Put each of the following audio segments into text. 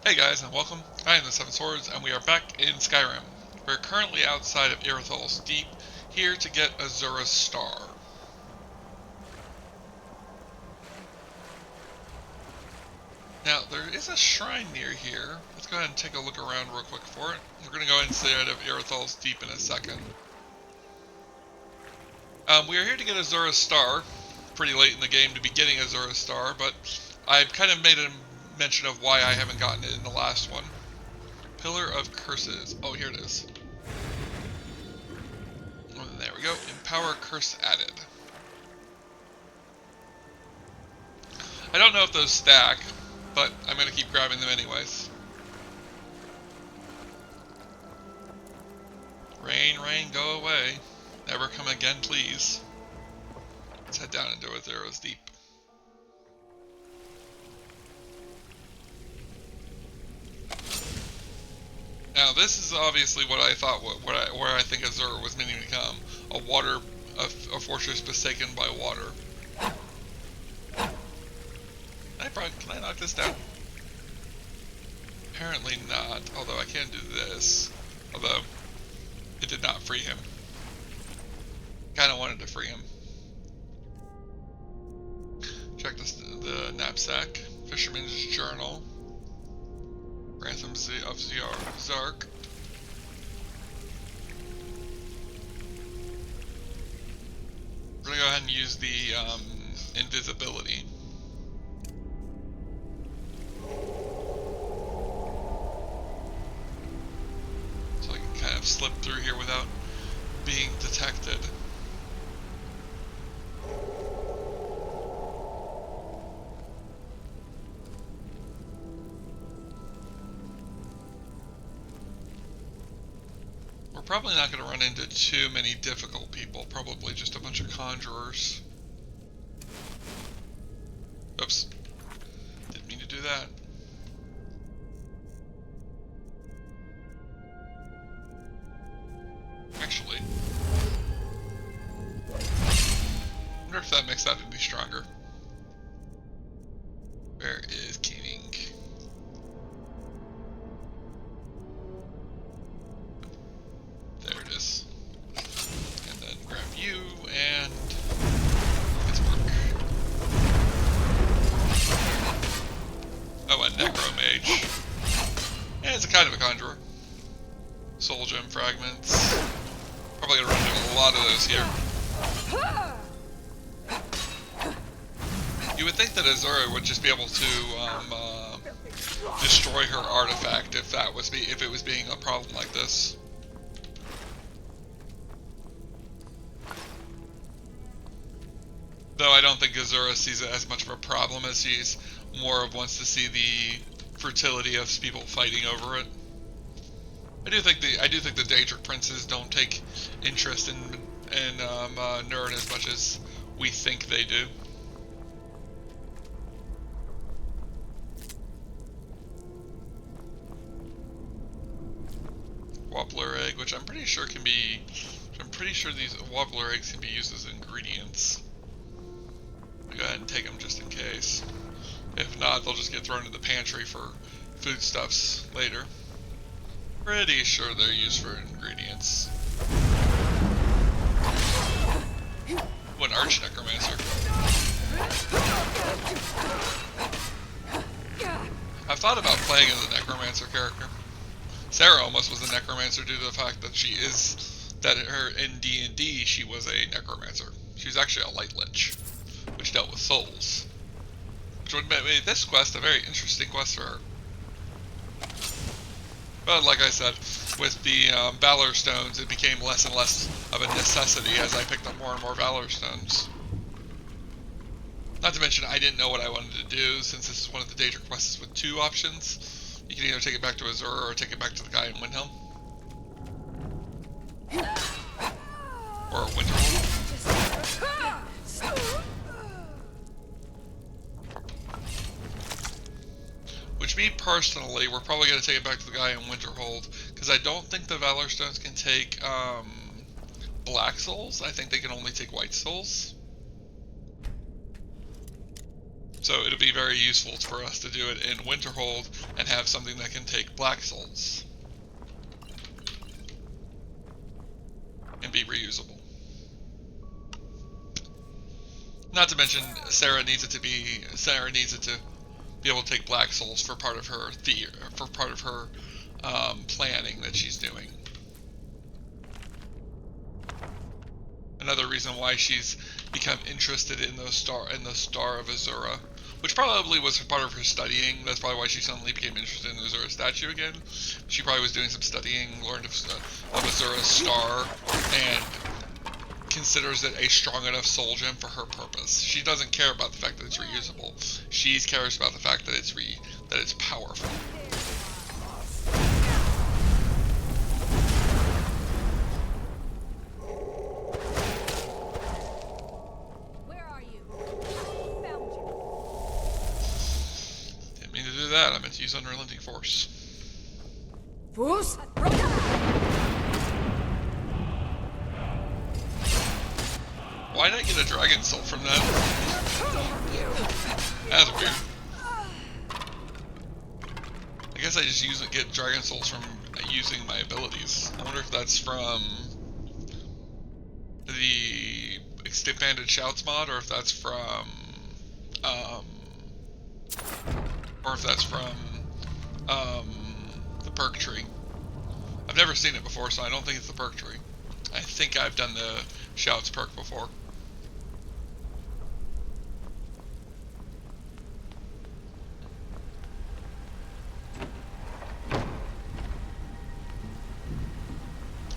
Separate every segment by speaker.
Speaker 1: Hey guys, and welcome. I am the Seven Swords, and we are back in Skyrim. We're currently outside of Immortal's Deep, here to get Azura's Star. Now, there is a shrine near here. Let's go ahead and take a look around real quick for it. We're going to go inside of Immortal's Deep in a second. We are here to get Azura's Star. Pretty late in the game to be getting Azura's Star, but I've kind of made a mention of why I haven't gotten it in the last one. Pillar of Curses. Oh, here it is. There we go. Empower Curse added. I don't know if those stack, but I'm going to keep grabbing them anyways. Rain, rain, go away. Never come again, please. Let's head down into Azura's Deep. Now, this is obviously what I thought, where I think Azura was meaning to come. A fortress besaken by water. Can I knock this down? Apparently not, although I can do this. Although, it did not free him. Kinda wanted to free him. Check the knapsack. Fisherman's journal. Ransom of Zark. We're gonna go ahead and use the invisibility. So I can kind of slip through here without being detected. We're probably not going to run into too many difficult people, probably just a bunch of conjurers. Oops. Didn't mean to do that. Actually, I wonder if that makes that any stronger. Where is Keening? There it is. And then grab you and let's work. Oh, a Necromage. Yeah, it's a kind of a conjurer. Soul gem fragments. Probably gonna run into a lot of those here. You would think that Azura would just be able to destroy her artifact if it was being a problem like this. Though I don't think Azura sees it as much of a problem as she's more of wants to see the fertility of people fighting over it. I do think the Daedric princes don't take interest in Nerd as much as we think they do. Wobbler egg, which I'm pretty sure these wobbler eggs can be used as ingredients. I'll go ahead and take them just in case. If not, they'll just get thrown in the pantry for foodstuffs later. Pretty sure they're used for ingredients. Ooh, an arch necromancer. I've thought about playing as a necromancer character. Sarra almost was a necromancer due to the fact that in D&D she was a necromancer. She was actually a light lich, which dealt with souls. Which would make this quest a very interesting quest for her. But like I said, with the Valor Stones, it became less and less of a necessity as I picked up more and more Valor Stones. Not to mention, I didn't know what I wanted to do, since this is one of the Daedric quests with two options. You can either take it back to Azura or take it back to the guy in Windhelm. Or Winterhold. Which, me personally, we're probably going to take it back to the guy in Winterhold, because I don't think the Valor Stones can take Black Souls. I think they can only take White Souls. So it'll be very useful for us to do it in Winterhold and have something that can take Black Souls and be reusable. Not to mention, Sarra needs it to be able to take Black Souls for part of her planning that she's doing. Another reason why she's become interested in the Star of Azura, which probably was part of her studying. That's probably why she suddenly became interested in the Azura statue again. She probably was doing some studying, learned of Azura's star, and considers it a strong enough soul gem for her purpose. She doesn't care about the fact that it's reusable. She cares about the fact that it's powerful.
Speaker 2: Where are you? I found you.
Speaker 1: Didn't mean to do that. I meant to use Unrelenting Force.
Speaker 2: Force?
Speaker 1: Why did I get a Dragon Soul from that? That's weird. I guess I just get Dragon Souls from using my abilities. I wonder if that's from the Expanded Shouts mod, or if that's from, the perk tree. I've never seen it before, so I don't think it's the perk tree. I think I've done the Shouts perk before.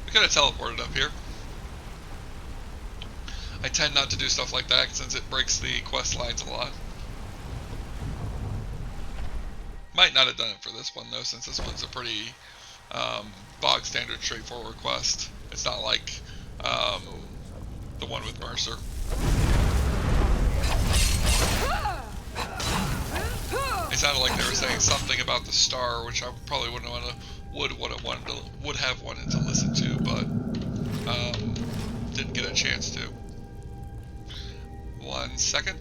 Speaker 1: We could have teleported up here. I tend not to do stuff like that since it breaks the quest lines a lot. Might not have done it for this one though, since this one's a pretty bog standard, straightforward quest. It's not like the one with Mercer. It sounded like they were saying something about the star, which I probably would have wanted to listen to, but didn't get a chance to. 1 second.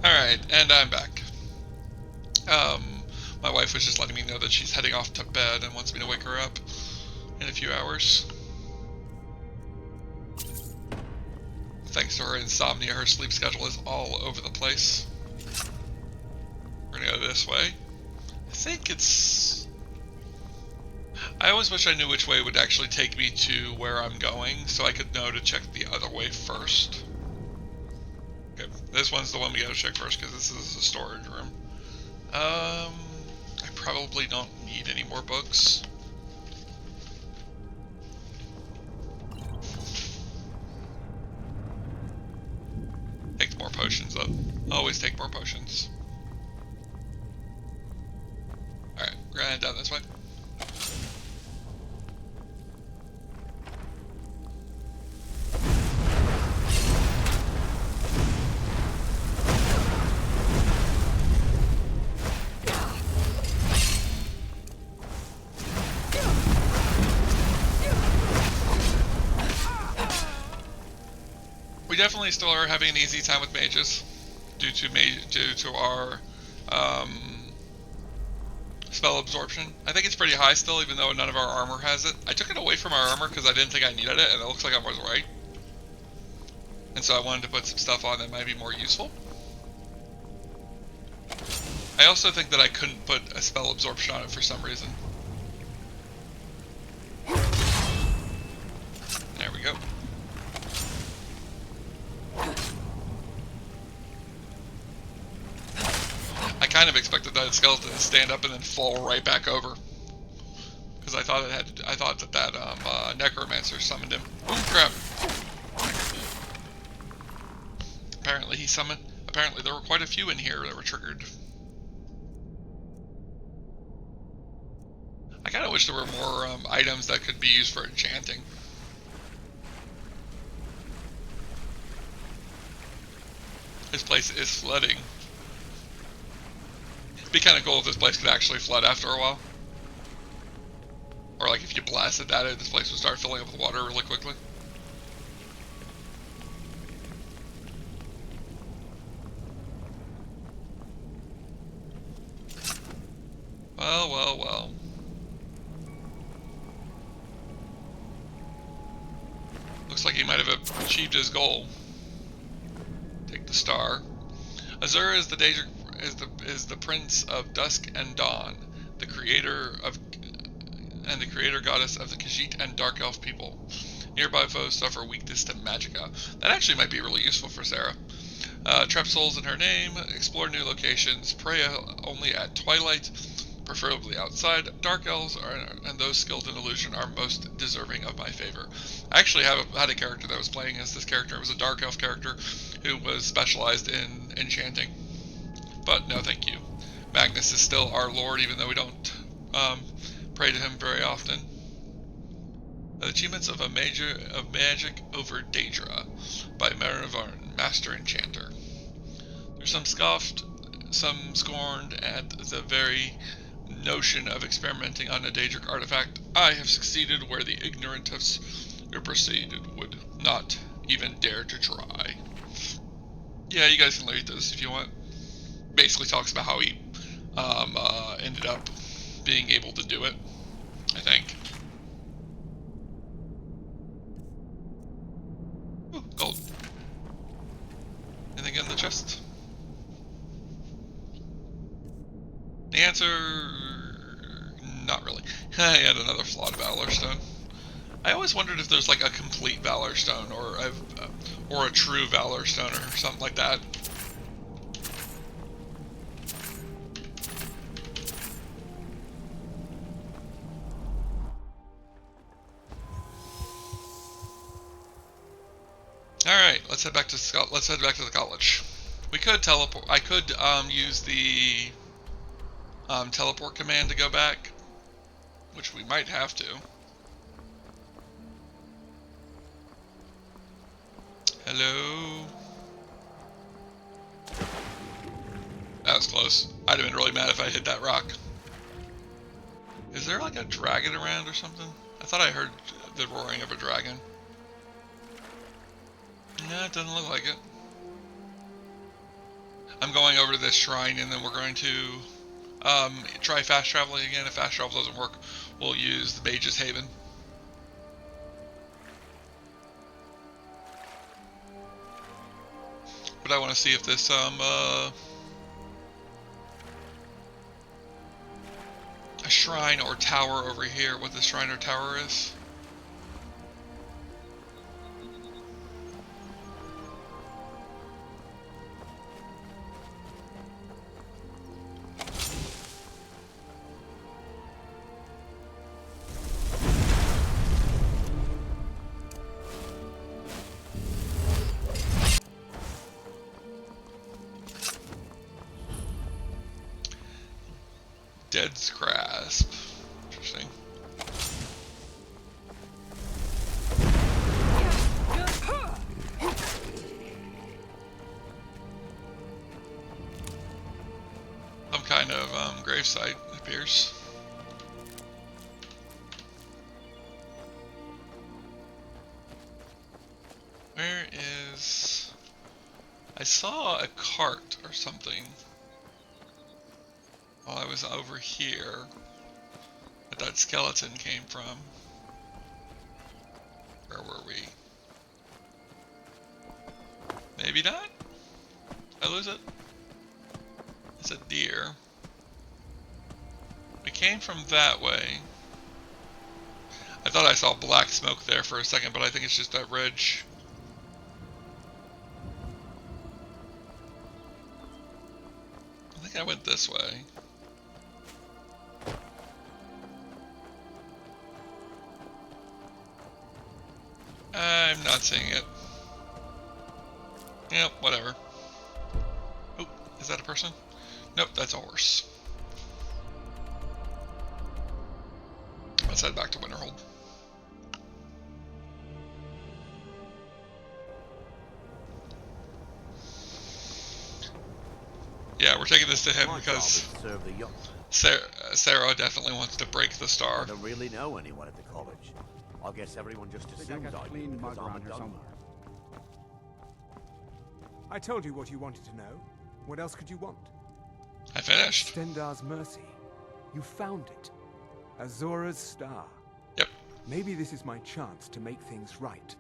Speaker 1: Alright, and I'm back. My wife was just letting me know that she's heading off to bed and wants me to wake her up in a few hours. Thanks to her insomnia, her sleep schedule is all over the place. We're gonna go this way. I think it's... I always wish I knew which way would actually take me to where I'm going, so I could know to check the other way first. Okay, this one's the one we gotta check first, because this is a storage room. I probably don't need any more books. Take more potions up. Always take more potions. Alright, we're gonna head down this way. We definitely still are having an easy time with mages due to our spell absorption. I think it's pretty high still, even though none of our armor has it. I took it away from our armor because I didn't think I needed it, and it looks like I was right. And so I wanted to put some stuff on that might be more useful. I also think that I couldn't put a spell absorption on it for some reason. There we go. I kind of expected that skeleton to stand up and then fall right back over, because I thought that necromancer summoned him. Oh crap! Apparently there were quite a few in here that were triggered. I kind of wish there were more items that could be used for enchanting. This place is flooding. It'd be kind of cool if this place could actually flood after a while. Or like if you blasted at it, this place would start filling up with water really quickly. Well, well, well. Looks like he might have achieved his goal. Take the star. Azura is the prince of dusk and dawn, the creator goddess of the Khajiit and Dark Elf people. Nearby foes suffer weakness to magicka. That actually might be really useful for Sarra. Trap souls in her name, explore new locations, pray only at twilight, preferably outside. Dark elves and those skilled in illusion are most deserving of my favor. I actually had a character that was playing as this character. It was a dark elf character who was specialized in enchanting. But no, thank you. Magnus is still our lord, even though we don't pray to him very often. Achievements of Magic over Daedra by Maravarn, Master Enchanter. There's some scoffed, some scorned at the very notion of experimenting on a Daedric artifact. I have succeeded where the ignorant have proceeded would not even dare to try. Yeah, you guys can read this if you want. Basically talks about how he ended up being able to do it, I think. Ooh, gold. Anything in the chest? The answer, not really. I had another flawed Valor Stone. I always wondered if there's like a complete Valor Stone or a true Valor Stone or something like that. All right, let's head back to the college. We could teleport. I could use the teleport command to go back, which we might have to. Hello. That was close. I'd have been really mad if I hit that rock. Is there like a dragon around or something? I thought I heard the roaring of a dragon. No, it doesn't look like it. I'm going over to this shrine and then we're going to try fast traveling again. If fast travel doesn't work, we'll use the Mage's Haven. But I want to see if this a shrine or tower over here, what the shrine or tower is. Dead's Grasp. Interesting. Some kind of gravesite appears. Where is... I saw a cart or something while I was over here that skeleton came from. Where were we? Maybe not? Did I lose it? It's a deer. We came from that way. I thought I saw black smoke there for a second, but I think it's just that ridge. I think I went this way. I'm not seeing it. Yep, whatever. Oh, is that a person? Nope, that's a horse. Let's head back to Winterhold. Yeah, we're taking this to him because Sarra definitely wants to break the star.
Speaker 3: I don't really know anyone at the college. I guess everyone just assumes I do because I'm a dumb.
Speaker 4: I told you what you wanted to know. What else could you want?
Speaker 1: I finished.
Speaker 4: Stendarr's mercy. You found it. Azora's star.
Speaker 1: Yep.
Speaker 4: Maybe this is my chance to make things right.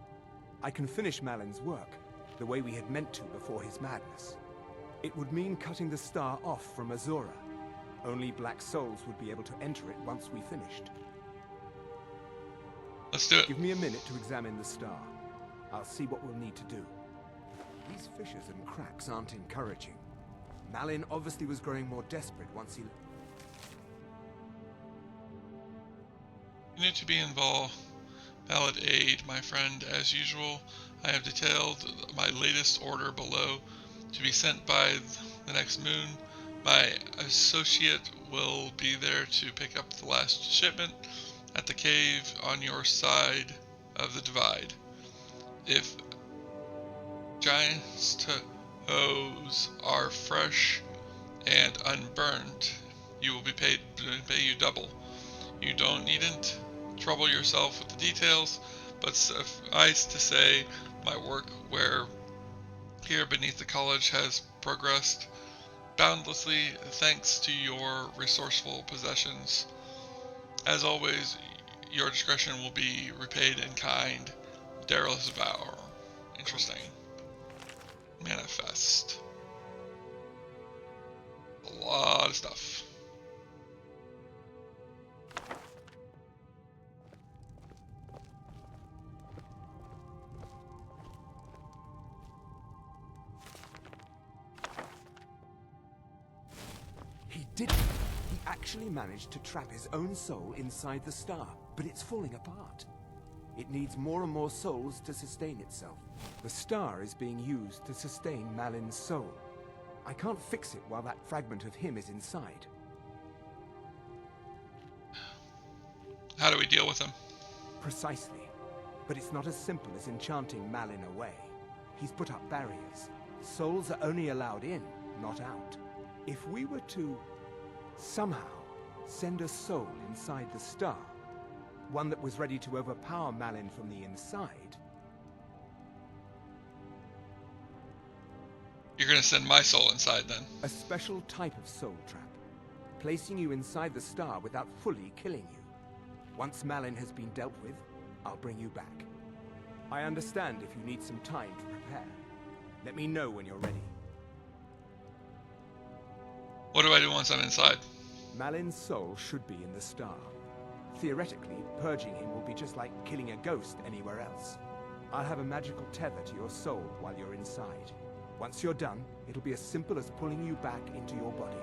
Speaker 4: I can finish Malin's work, the way we had meant to before his madness. It would mean cutting the star off from Azora. Only Black Souls would be able to enter it once we finished.
Speaker 1: Let's do it.
Speaker 4: Give me a minute to examine the star. I'll see what we'll need to do. These fissures and cracks aren't encouraging. Malin obviously was growing more desperate once he...
Speaker 1: You need to be involved. Valid aid, my friend. As usual, I have detailed my latest order below to be sent by the next moon. My associate will be there to pick up the last shipment at the cave on your side of the divide. If giant's toes are fresh and unburnt, you will be pay you double. You don't needn't trouble yourself with the details, but suffice to say, my work here beneath the college has progressed boundlessly thanks to your resourceful possessions. As always, your discretion will be repaid in kind. Daryl's vow. Interesting. Manifest. A lot of stuff.
Speaker 4: He didn't. He actually managed to trap his own soul inside the star, but it's falling apart. It needs more and more souls to sustain itself. The star is being used to sustain Malin's soul. I can't fix it while that fragment of him is inside.
Speaker 1: How do we deal with him?
Speaker 4: Precisely. But it's not as simple as enchanting Malin away. He's put up barriers. Souls are only allowed in, not out. If we were to somehow send a soul inside the star, one that was ready to overpower Malin from the inside...
Speaker 1: You're gonna send my soul inside then?
Speaker 4: A special type of soul trap, placing you inside the star without fully killing you. Once Malin has been dealt with, I'll bring you back. I understand if you need some time to prepare. Let me know when you're ready.
Speaker 1: What do I do once I'm inside?
Speaker 4: Malin's soul should be in the star. Theoretically, purging him will be just like killing a ghost anywhere else. I'll have a magical tether to your soul while you're inside. Once you're done, it'll be as simple as pulling you back into your body.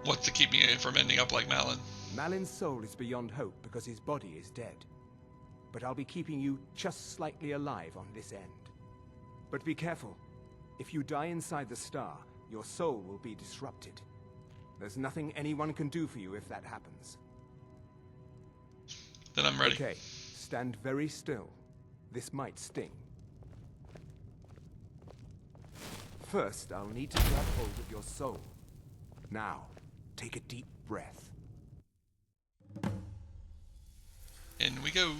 Speaker 1: What's to keep me from ending up like Malin?
Speaker 4: Malin's soul is beyond hope because his body is dead. But I'll be keeping you just slightly alive on this end. But be careful. If you die inside the star, your soul will be disrupted. There's nothing anyone can do for you if that happens.
Speaker 1: Then I'm ready.
Speaker 4: Okay, stand very still. This might sting. First, I'll need to grab hold of your soul. Now, take a deep breath.
Speaker 1: In we go.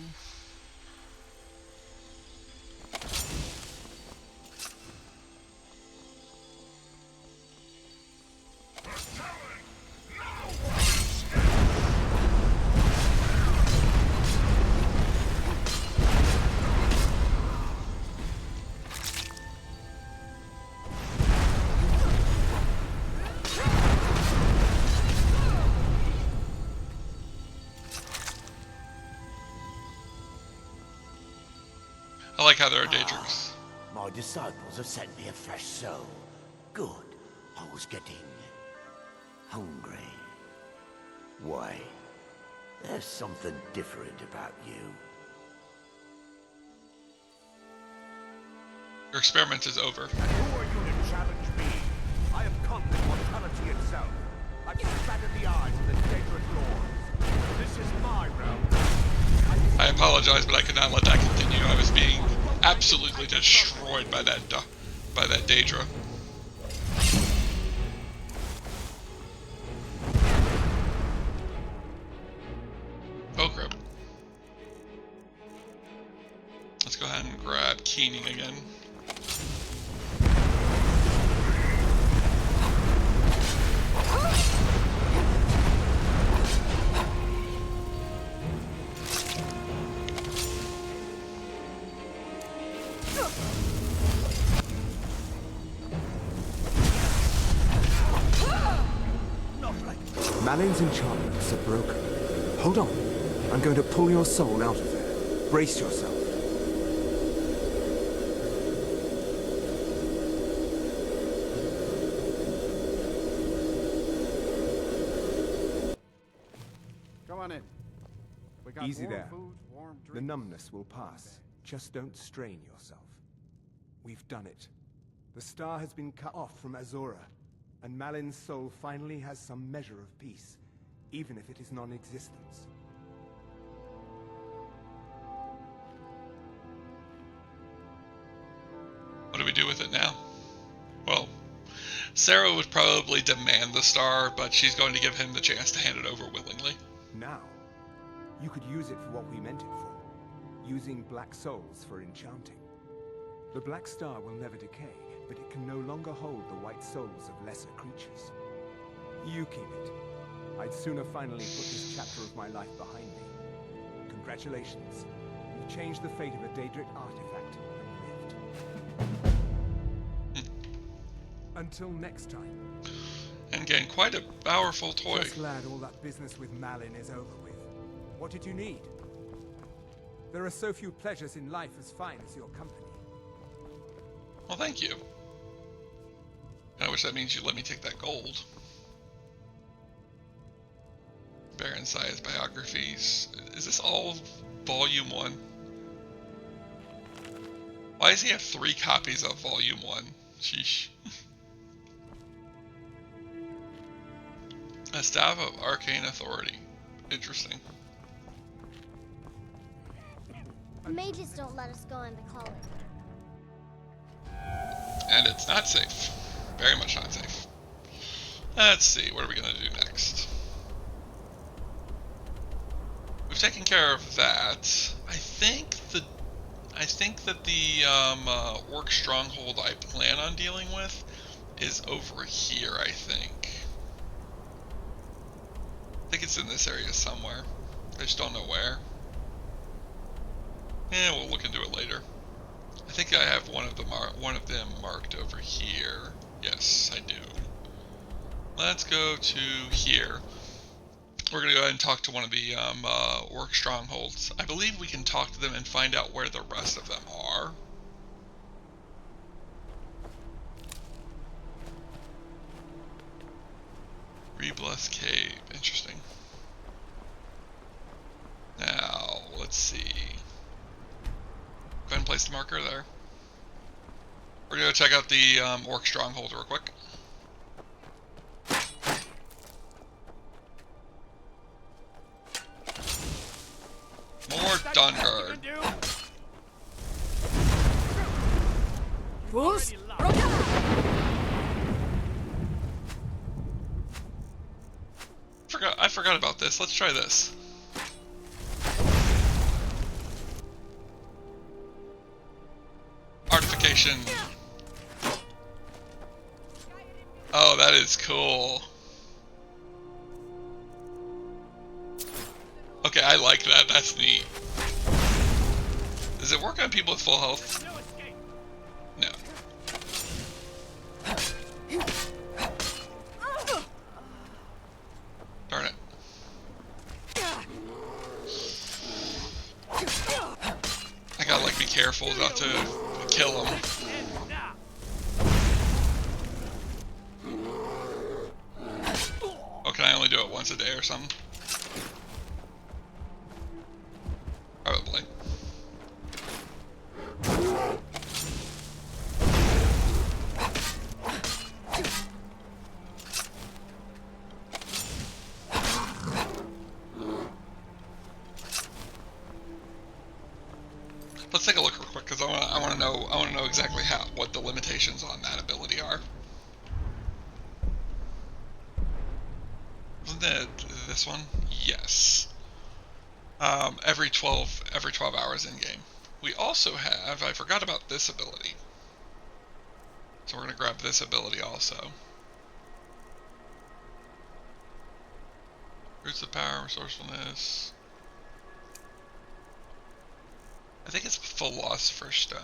Speaker 1: I like how there are daydreams.
Speaker 3: My disciples have sent me a fresh soul. Good. I was getting hungry. Why? There's something different about you.
Speaker 1: Your experiment is over.
Speaker 3: Who are you to challenge me? I have conquered mortality itself. I've scattered the eyes of the dangerous lords. This is my realm.
Speaker 1: I apologize, but I could not let that continue. I was being absolutely destroyed by that Daedra. Oh crap. Let's go ahead and grab Keening again.
Speaker 4: Malin's enchantments are broken. Hold on. I'm going to pull your soul out of there. Brace yourself.
Speaker 5: Come on in. We got
Speaker 4: Easy
Speaker 5: warm
Speaker 4: there.
Speaker 5: food, warm
Speaker 4: The
Speaker 5: drinks.
Speaker 4: numbness will pass. Just don't strain yourself. We've done it. The star has been cut off from Azora, and Malin's soul finally has some measure of peace, even if it is non-existence.
Speaker 1: What do we do with it now? Well, Sarra would probably demand the star, but she's going to give him the chance to hand it over willingly.
Speaker 4: Now, you could use it for what we meant it for, using black souls for enchanting. The black star will never decay, but it can no longer hold the white souls of lesser creatures. You keep it. I'd sooner finally put this chapter of my life behind me. Congratulations. You've changed the fate of a Daedric artifact and lived. Until next time.
Speaker 1: And gain quite a powerful toy.
Speaker 4: Just glad all that business with Malin is over with. What did you need? There are so few pleasures in life as fine as your company.
Speaker 1: Well, thank you. I wish that means you let me take that gold. Baron Sia's biographies. Is this all Volume 1? Why does he have 3 copies of Volume 1? Sheesh. A Staff of Arcane Authority. Interesting.
Speaker 6: Mages don't let us go into college.
Speaker 1: And it's not safe. Very much not safe. Let's see, what are we going to do next? We've taken care of that. I think that the orc stronghold I plan on dealing with is over here, I think. I think it's in this area somewhere. I just don't know where. We'll look into it later. I think I have one of them marked over here. Yes, I do. Let's go to here. We're gonna go ahead and talk to one of the orc strongholds. I believe we can talk to them and find out where the rest of them are. Rebless Cave. Interesting. Now, let's see. Go ahead and place the marker there. We're gonna go check out the orc stronghold real quick. More Dawnguard. I forgot about this. Let's try this. Artification. Oh, that is cool. Okay, I like that. That's neat. Does it work on people with full health? No. Darn it. I gotta like be careful not to kill him. Oh, can I only do it once a day or something? Probably. Let's take a look real quick because I want to know exactly what the limitations on that ability are. Wasn't it this one? Yes. Every 12 hours in game. We also have, I forgot about this ability. So we're gonna grab this ability also. Roots of Power, Resourcefulness. I think it's Philosopher's Stone.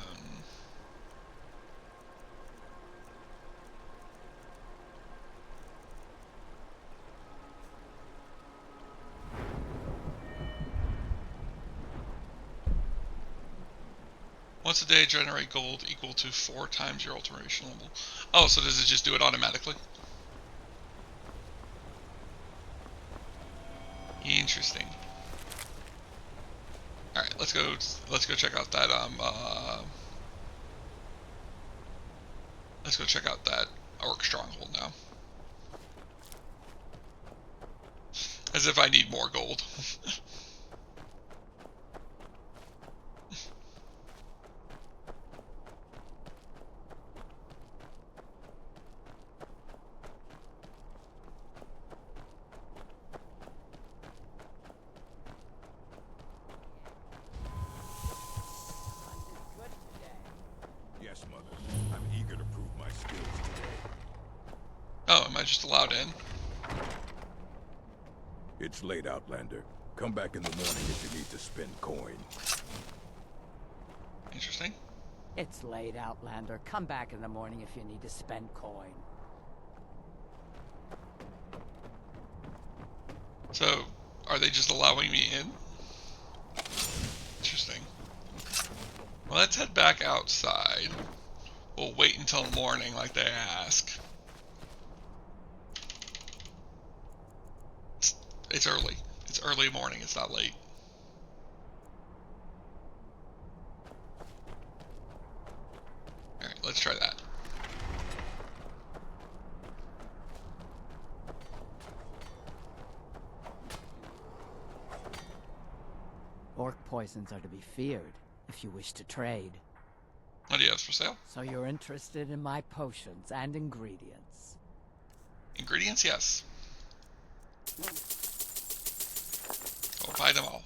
Speaker 1: Once a day, generate gold equal to 4 times your alteration level. Oh, so does it just do it automatically? Interesting. All right, let's go check out that let's go check out that orc stronghold now. As if I need more gold.
Speaker 7: Yes, Mother. I'm eager to prove my skills today.
Speaker 1: Oh, am I just allowed in?
Speaker 7: It's late, Outlander. Come back in the morning if you need to spend coin.
Speaker 1: Interesting.
Speaker 8: It's late, Outlander. Come back in the morning if you need to spend coin.
Speaker 1: So, are they just allowing me in? Interesting. Well, let's head back outside. We'll wait until morning like they ask. It's early. It's early morning. It's not late. Alright, let's try that.
Speaker 8: Orc poisons are to be feared if you wish to trade.
Speaker 1: What do you have for sale?
Speaker 8: So you're interested in my potions and ingredients.
Speaker 1: Ingredients, yes. I'll buy them all.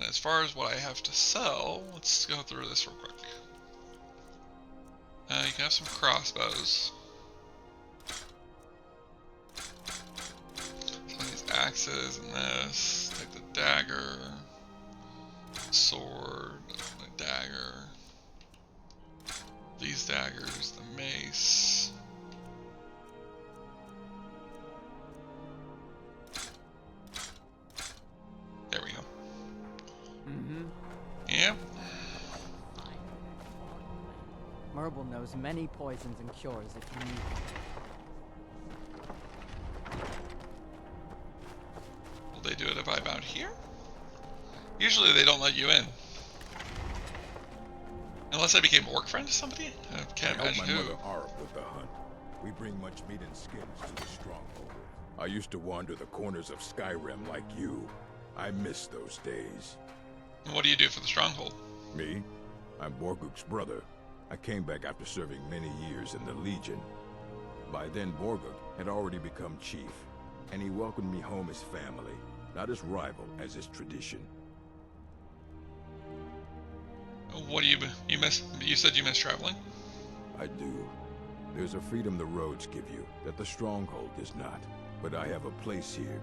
Speaker 1: And as far as what I have to sell, let's go through this real quick. You can have some crossbows. Some of these axes and this. Take the dagger. Sword. The dagger. These daggers. The mace. There we go. Yeah.
Speaker 8: Merble knows many poisons and cures if you need them.
Speaker 1: Will they do it if I'm out here? Usually they don't let you in. Unless I became orc friend to somebody? I can't
Speaker 7: I help
Speaker 1: imagine
Speaker 7: my
Speaker 1: who.
Speaker 7: mother Arp with the hunt. We bring much meat and skins to the stronghold. I used to wander the corners of Skyrim like you. I miss those days.
Speaker 1: And what do you do for the stronghold?
Speaker 7: Me? I'm Borguk's brother. I came back after serving many years in the Legion. By then, Borguk had already become chief, and he welcomed me home as family, not as rival as is tradition.
Speaker 1: What do you miss? You said you miss traveling?
Speaker 7: I do. There's a freedom the roads give you that the stronghold does not. But I have a place here,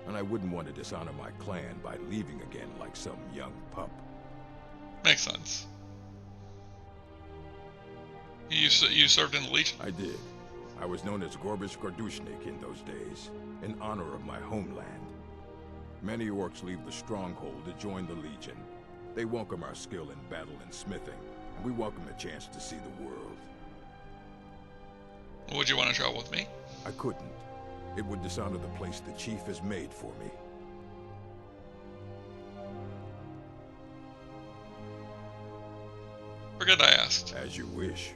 Speaker 7: and I wouldn't want to dishonor my clan by leaving again like some young pup.
Speaker 1: Makes sense. You served in the Legion?
Speaker 7: I did. I was known as Gorbish Gordushnik in those days, in honor of my homeland. Many orcs leave the stronghold to join the Legion. They welcome our skill in battle and smithing, and we welcome the chance to see the world.
Speaker 1: Would you want to travel with me?
Speaker 7: I couldn't. It would dishonor the place the chief has made for me.
Speaker 1: Forget I asked.
Speaker 7: As you wish.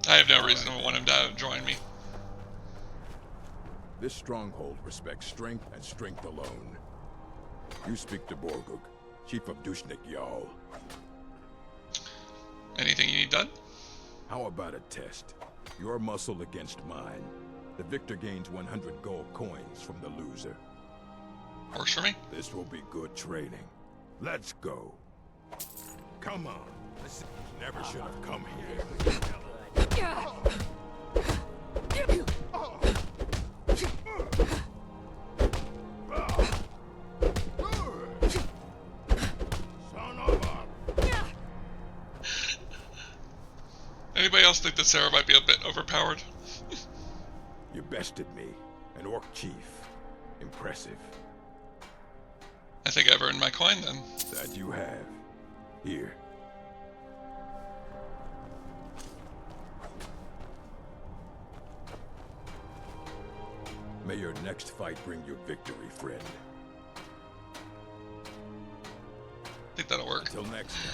Speaker 1: I have no reason to want him to join me.
Speaker 7: This stronghold respects strength and strength alone. You speak to Borguk, chief of Dushnik Jarl.
Speaker 1: Anything you need done?
Speaker 7: How about a test? Your muscle against mine. The victor gains 100 gold coins from the loser.
Speaker 1: Works for me.
Speaker 7: This will be good training. Let's go. Come on. Never should have come here. Son of a...
Speaker 1: Anybody else think that Sarra might be a bit overpowered?
Speaker 7: You bested me. An orc chief. Impressive.
Speaker 1: I think I've earned my coin then.
Speaker 7: That you have. Here. May your next fight bring you victory, friend.
Speaker 1: I think that'll work.
Speaker 7: Until next time.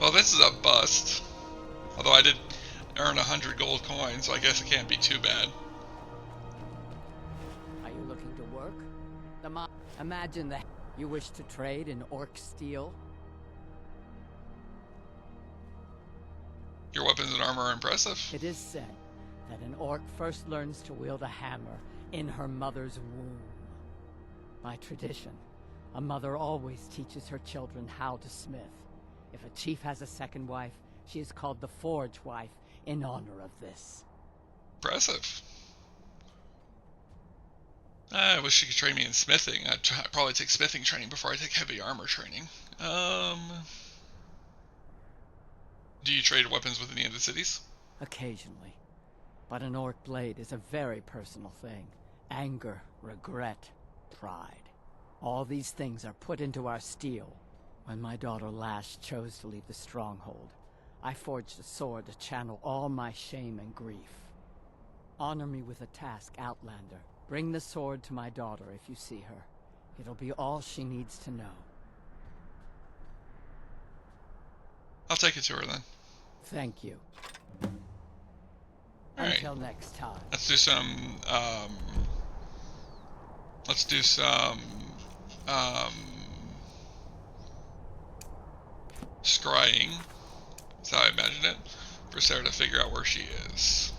Speaker 1: Well, this is a bust. Although I did earn 100 gold coins, so I guess it can't be too bad.
Speaker 8: Are you looking to work? Imagine that. You wish to trade in orc steel?
Speaker 1: Your weapons and armor are impressive.
Speaker 8: It is said that an orc first learns to wield a hammer in her mother's womb. By tradition, a mother always teaches her children how to smith. If a chief has a second wife, she is called the Forge Wife in honor of this.
Speaker 1: Impressive. I wish you could train me in smithing. I'd probably take smithing training before I take heavy armor training. Do you trade weapons within the end of cities?
Speaker 8: Occasionally. But an orc blade is a very personal thing. Anger, regret, pride. All these things are put into our steel. When my daughter Lash chose to leave the stronghold, I forged a sword to channel all my shame and grief. Honor me with a task, Outlander. Bring the sword to my daughter if you see her. It'll be all she needs to know.
Speaker 1: I'll take it to her then.
Speaker 8: Thank you.
Speaker 1: Alright.
Speaker 8: Until next time.
Speaker 1: Let's do some, scrying. That's how I imagine it. For Sarah to figure out where she is.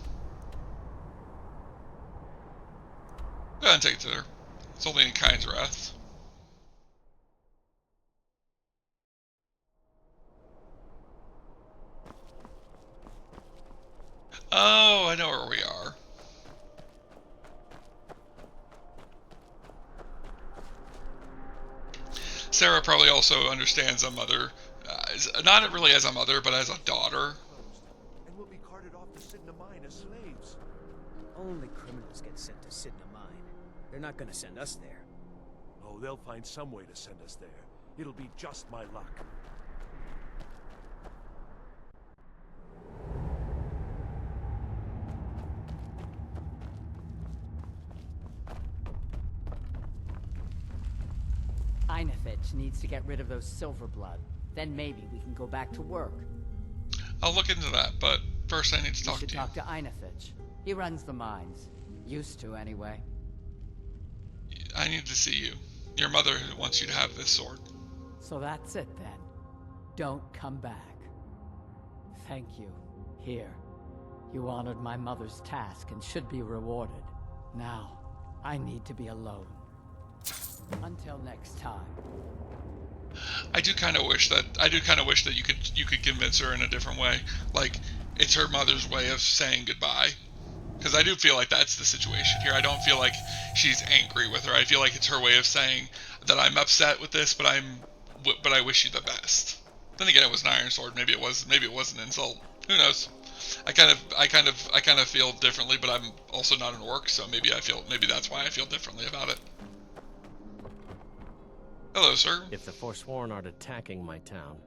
Speaker 1: Go ahead and take it to her. It's only in Kind's Wrath. Oh, I know where we are. Sarah probably also understands a mother, not really as a mother, but as a daughter.
Speaker 9: And we'll be carted off to Sidna Mine as slaves.
Speaker 10: Only criminals get sent to Sidna Mine. They're not gonna send us there.
Speaker 9: Oh, they'll find some way to send us there. It'll be just my luck.
Speaker 8: Einefitch needs to get rid of those Silverblood. Then maybe we can go back to work.
Speaker 1: I'll look into that, but first I need to
Speaker 8: You
Speaker 1: talk
Speaker 8: should
Speaker 1: to you.
Speaker 8: talk to Einefitch. He runs the mines. Used to, anyway.
Speaker 1: I need to see you. Your mother wants you to have this sword.
Speaker 8: So that's it then. Don't come back. Thank you. Here. You honored my mother's task and should be rewarded. Now, I need to be alone. Until next time.
Speaker 1: I do kind of wish that you could convince her in a different way. Like, it's her mother's way of saying goodbye. Because I do feel like that's the situation here. I don't feel like she's angry with her. I feel like it's her way of saying that I'm upset with this, but I wish you the best. Then again, it was an iron sword. Maybe it was an insult. Who knows? I kind of feel differently, but I'm also not an orc, so maybe that's why I feel differently about it. Hello, sir.
Speaker 10: If the Forsworn aren't attacking my town,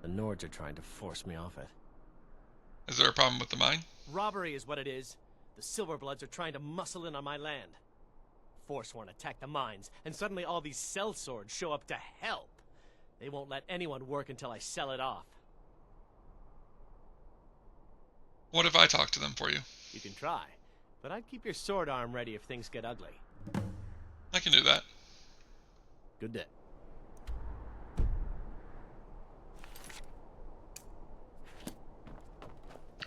Speaker 10: the Nords are trying to force me off it.
Speaker 1: Is there a problem with the mine?
Speaker 10: Robbery is what it is. The Silverbloods are trying to muscle in on my land. Forsworn attack the mines, and suddenly all these sellswords show up to help. They won't let anyone work until I sell it off.
Speaker 1: What if I talk to them for you?
Speaker 10: You can try, but I'd keep your sword arm ready if things get ugly.
Speaker 1: I can do that.
Speaker 10: Good day.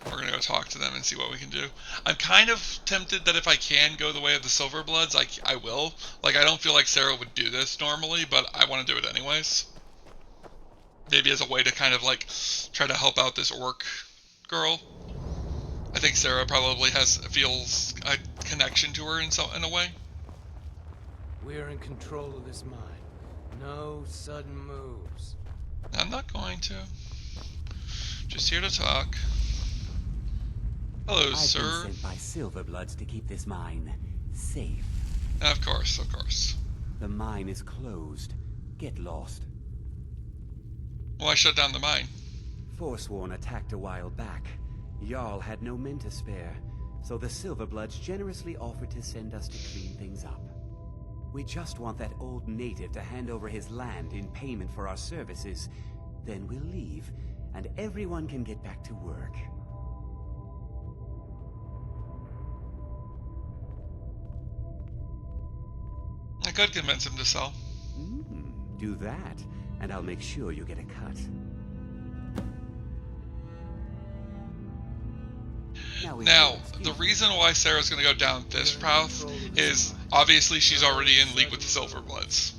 Speaker 1: We're gonna go talk to them and see what we can do. I'm kind of tempted that if I can go the way of the Silverbloods, I will. Like, I don't feel like Sarah would do this normally, but I want to do it anyways. Maybe as a way to kind of like try to help out this orc girl. I think Sarah probably feels a connection to her in a way.
Speaker 4: We're in control of this mine. No sudden moves.
Speaker 1: I'm not going to. Just here to talk. Hello, sir.
Speaker 11: I've been sent by Silverbloods to keep this mine safe.
Speaker 1: Of course, of course.
Speaker 11: The mine is closed. Get lost.
Speaker 1: Why shut down the mine?
Speaker 11: Forsworn attacked a while back. Jarl had no men to spare, so the Silverbloods generously offered to send us to clean things up. We just want that old native to hand over his land in payment for our services. Then we'll leave, and everyone can get back to work.
Speaker 1: I could convince him to sell.
Speaker 11: Do that, and I'll make sure you get a cut.
Speaker 1: Now, the reason why Sarah's going to go down this path is obviously she's already in league with the Silverbloods.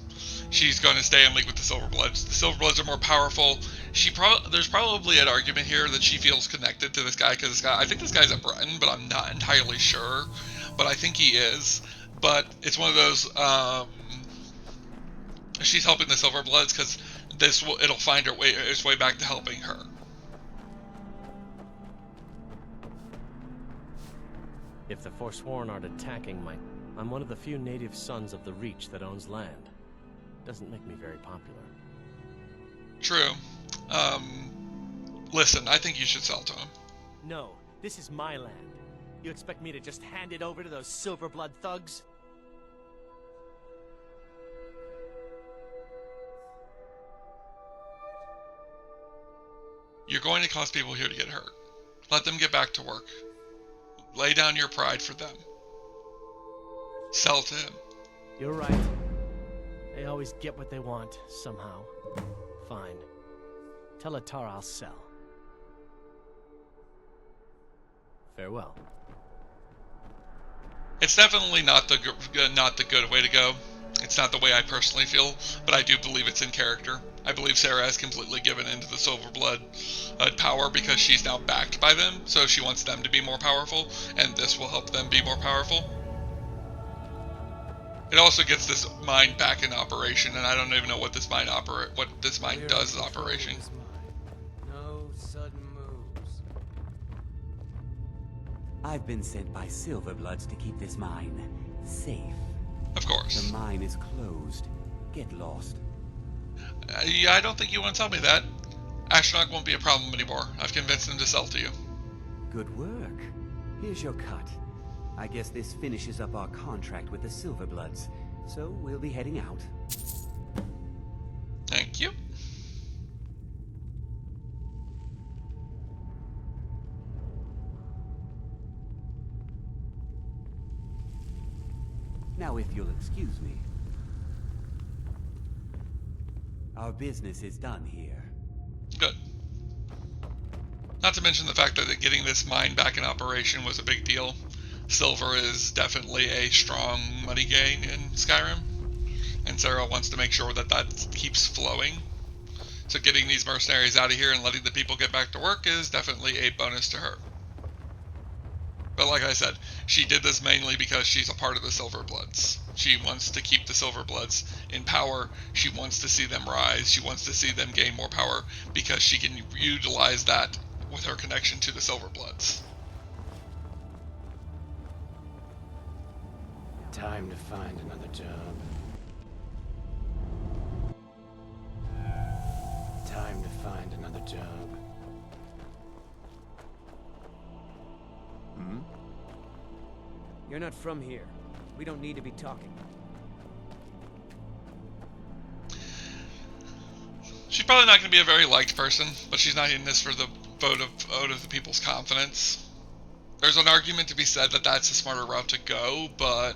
Speaker 1: She's going to stay in league with the Silverbloods. The Silverbloods are more powerful. There's probably an argument here that she feels connected to this guy because this guy. I think this guy's a Breton, but I'm not entirely sure. But I think he is. But it's one of those. She's helping the Silverbloods because it'll find its way back to helping her.
Speaker 10: If the Forsworn aren't attacking I'm one of the few native sons of the Reach that owns land. Doesn't make me very popular.
Speaker 1: True. Listen, I think you should sell to him.
Speaker 10: No, this is my land. You expect me to just hand it over to those Silverblood thugs?
Speaker 1: You're going to cause people here to get hurt. Let them get back to work. Lay down your pride for them. Sell to him.
Speaker 10: You're right. They always get what they want, somehow. Fine. Tell Atara I'll sell. Farewell.
Speaker 1: It's definitely not the good way to go. It's not the way I personally feel, but I do believe it's in character. I believe Sarah has completely given into the Silverblood power because she's now backed by them, so she wants them to be more powerful, and this will help them be more powerful. It also gets this mine back in operation, and I don't even know what this mine does as operation.
Speaker 12: No sudden moves.
Speaker 11: I've been sent by Silverbloods to keep this mine safe.
Speaker 1: Of course.
Speaker 11: The mine is closed. Get lost.
Speaker 1: Yeah, I don't think you want to tell me that. Ashnok won't be a problem anymore. I've convinced him to sell to you.
Speaker 11: Good work. Here's your cut. I guess this finishes up our contract with the Silverbloods, so we'll be heading out.
Speaker 1: Thank you.
Speaker 11: Now, if you'll excuse me. Our business is done here.
Speaker 1: Good. Not to mention the fact that getting this mine back in operation was a big deal. Silver is definitely a strong money gain in Skyrim, and Sarah wants to make sure that that keeps flowing. So getting these mercenaries out of here and letting the people get back to work is definitely a bonus to her. But like I said, she did this mainly because she's a part of the Silverbloods. She wants to keep the Silverbloods in power. She wants to see them rise. She wants to see them gain more power because she can utilize that with her connection to the Silverbloods.
Speaker 12: Time to find another job. Time to find another job. You're not from here. We don't need to be talking.
Speaker 1: She's probably not going to be a very liked person, but she's not in this for the vote of the people's confidence. There's an argument to be said that that's a smarter route to go, but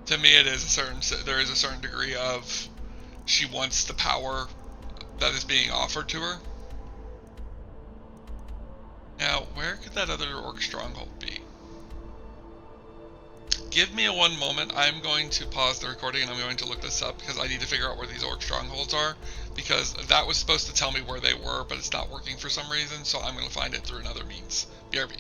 Speaker 1: to me there is a certain degree of she wants the power that is being offered to her. Now, where could that other orc stronghold be? Give me one moment. I'm going to pause the recording and I'm going to look this up because I need to figure out where these orc strongholds are, because that was supposed to tell me where they were, but it's not working for some reason, so I'm going to find it through another means. BRB.